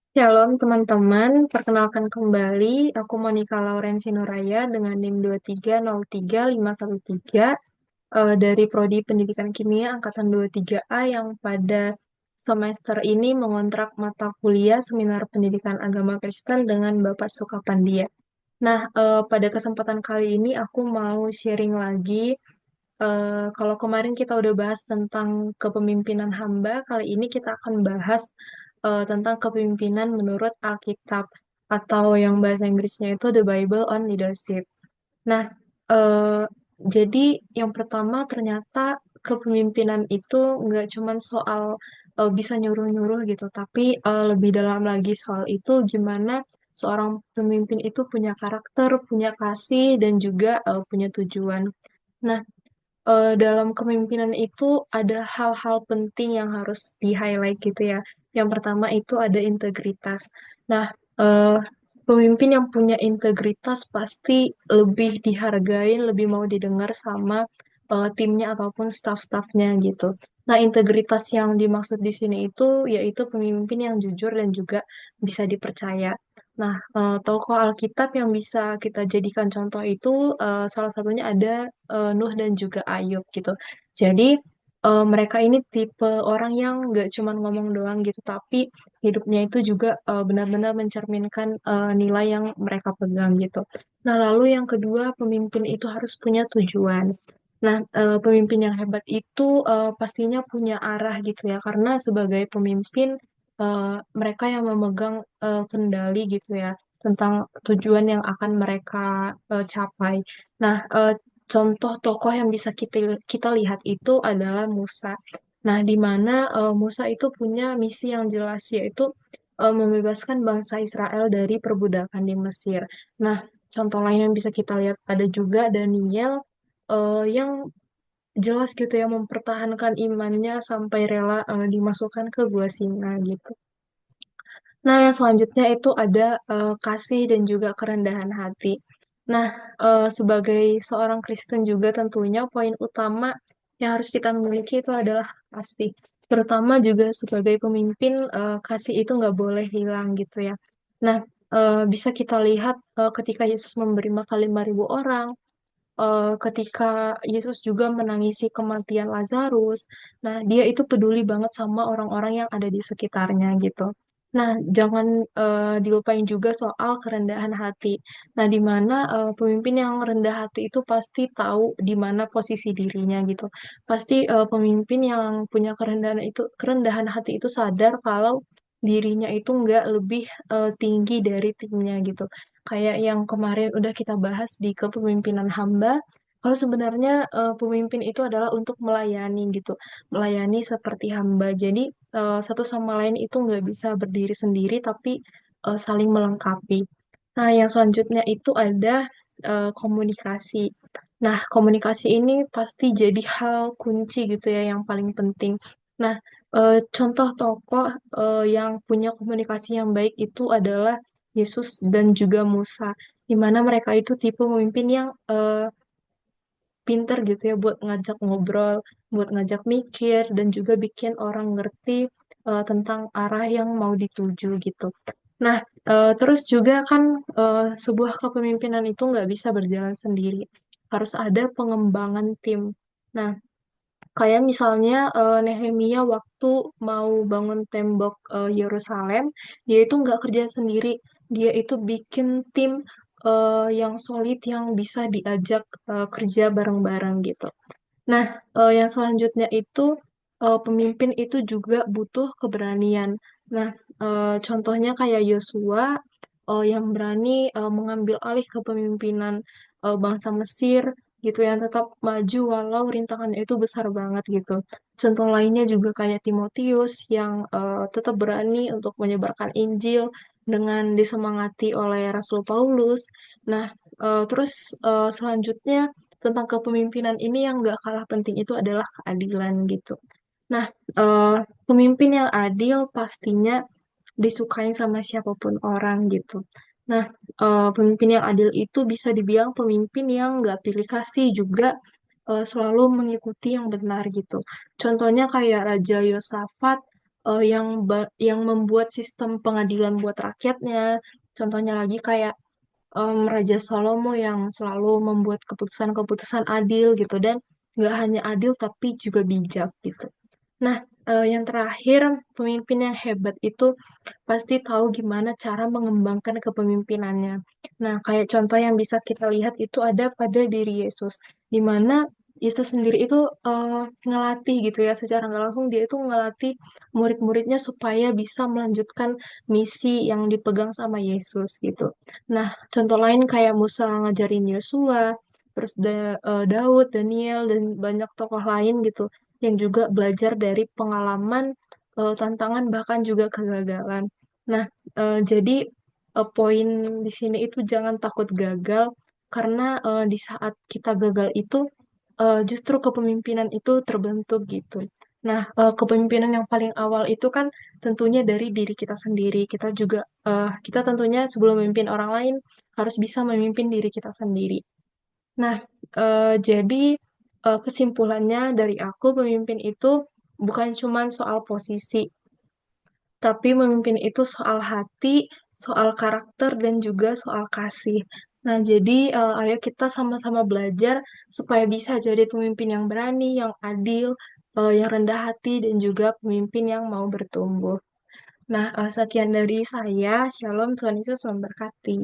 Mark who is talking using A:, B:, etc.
A: Shalom teman-teman, perkenalkan kembali, aku Monica Laurensi Nuraya dengan NIM 2303513 dari Prodi Pendidikan Kimia Angkatan 23A yang pada semester ini mengontrak mata kuliah Seminar Pendidikan Agama Kristen dengan Bapak Sukapandia. Nah, pada kesempatan kali ini aku mau sharing lagi. Kalau kemarin kita udah bahas tentang kepemimpinan hamba, kali ini kita akan bahas tentang kepemimpinan menurut Alkitab atau yang bahasa Inggrisnya itu The Bible on Leadership. Nah, eh, jadi yang pertama ternyata kepemimpinan itu nggak cuman soal bisa nyuruh-nyuruh gitu, tapi lebih dalam lagi soal itu gimana seorang pemimpin itu punya karakter, punya kasih, dan juga punya tujuan. Nah, dalam kepemimpinan itu ada hal-hal penting yang harus di-highlight gitu ya. Yang pertama itu ada integritas. Nah, eh, pemimpin yang punya integritas pasti lebih dihargain, lebih mau didengar sama timnya ataupun staff-staffnya gitu. Nah, integritas yang dimaksud di sini itu yaitu pemimpin yang jujur dan juga bisa dipercaya. Nah, tokoh Alkitab yang bisa kita jadikan contoh itu salah satunya ada Nuh dan juga Ayub gitu. Jadi mereka ini tipe orang yang nggak cuma ngomong doang gitu, tapi hidupnya itu juga benar-benar mencerminkan nilai yang mereka pegang gitu. Nah, lalu yang kedua, pemimpin itu harus punya tujuan. Nah, pemimpin yang hebat itu pastinya punya arah gitu ya, karena sebagai pemimpin mereka yang memegang kendali gitu ya tentang tujuan yang akan mereka capai. Nah, contoh tokoh yang bisa kita lihat itu adalah Musa. Nah, di mana Musa itu punya misi yang jelas yaitu membebaskan bangsa Israel dari perbudakan di Mesir. Nah, contoh lain yang bisa kita lihat ada juga Daniel yang jelas gitu ya mempertahankan imannya sampai rela dimasukkan ke gua singa gitu. Nah, yang selanjutnya itu ada kasih dan juga kerendahan hati. Nah, sebagai seorang Kristen juga tentunya poin utama yang harus kita miliki itu adalah kasih. Terutama juga sebagai pemimpin, kasih itu nggak boleh hilang gitu ya. Nah, bisa kita lihat ketika Yesus memberi makan 5.000 orang, ketika Yesus juga menangisi kematian Lazarus. Nah, dia itu peduli banget sama orang-orang yang ada di sekitarnya gitu. Nah, jangan dilupain juga soal kerendahan hati. Nah, di mana pemimpin yang rendah hati itu pasti tahu di mana posisi dirinya gitu. Pasti pemimpin yang punya kerendahan hati itu sadar kalau dirinya itu nggak lebih tinggi dari timnya gitu. Kayak yang kemarin udah kita bahas di kepemimpinan hamba, kalau sebenarnya pemimpin itu adalah untuk melayani gitu, melayani seperti hamba. Jadi satu sama lain itu nggak bisa berdiri sendiri, tapi saling melengkapi. Nah, yang selanjutnya itu ada komunikasi. Nah, komunikasi ini pasti jadi hal kunci gitu ya, yang paling penting. Nah, contoh tokoh yang punya komunikasi yang baik itu adalah Yesus dan juga Musa, di mana mereka itu tipe pemimpin yang pinter gitu ya buat ngajak ngobrol, buat ngajak mikir, dan juga bikin orang ngerti tentang arah yang mau dituju gitu. Nah, terus juga kan sebuah kepemimpinan itu nggak bisa berjalan sendiri. Harus ada pengembangan tim. Nah, kayak misalnya Nehemia waktu mau bangun tembok Yerusalem, dia itu nggak kerja sendiri. Dia itu bikin tim yang solid yang bisa diajak kerja bareng-bareng gitu. Nah, yang selanjutnya itu pemimpin itu juga butuh keberanian. Nah, contohnya kayak Yosua yang berani mengambil alih kepemimpinan bangsa Mesir gitu yang tetap maju walau rintangannya itu besar banget gitu. Contoh lainnya juga kayak Timotius yang tetap berani untuk menyebarkan Injil dengan disemangati oleh Rasul Paulus. Nah, terus selanjutnya tentang kepemimpinan ini yang gak kalah penting itu adalah keadilan gitu. Nah, eh, pemimpin yang adil pastinya disukain sama siapapun orang gitu. Nah, pemimpin yang adil itu bisa dibilang pemimpin yang gak pilih kasih juga selalu mengikuti yang benar gitu. Contohnya kayak Raja Yosafat yang membuat sistem pengadilan buat rakyatnya. Contohnya lagi kayak Raja Salomo yang selalu membuat keputusan-keputusan adil gitu dan nggak hanya adil tapi juga bijak gitu. Nah, yang terakhir, pemimpin yang hebat itu pasti tahu gimana cara mengembangkan kepemimpinannya. Nah, kayak contoh yang bisa kita lihat itu ada pada diri Yesus, di mana Yesus sendiri itu ngelatih gitu ya, secara nggak langsung dia itu ngelatih murid-muridnya supaya bisa melanjutkan misi yang dipegang sama Yesus gitu. Nah, contoh lain kayak Musa ngajarin Yosua, terus Daud, Daniel, dan banyak tokoh lain gitu yang juga belajar dari pengalaman, tantangan, bahkan juga kegagalan. Nah, jadi poin di sini itu jangan takut gagal, karena di saat kita gagal itu justru kepemimpinan itu terbentuk gitu. Nah, kepemimpinan yang paling awal itu kan tentunya dari diri kita sendiri. Kita tentunya sebelum memimpin orang lain harus bisa memimpin diri kita sendiri. Nah, jadi kesimpulannya dari aku, pemimpin itu bukan cuma soal posisi, tapi memimpin itu soal hati, soal karakter, dan juga soal kasih. Nah, jadi ayo kita sama-sama belajar supaya bisa jadi pemimpin yang berani, yang adil, yang rendah hati, dan juga pemimpin yang mau bertumbuh. Nah, sekian dari saya. Shalom, Tuhan Yesus memberkati.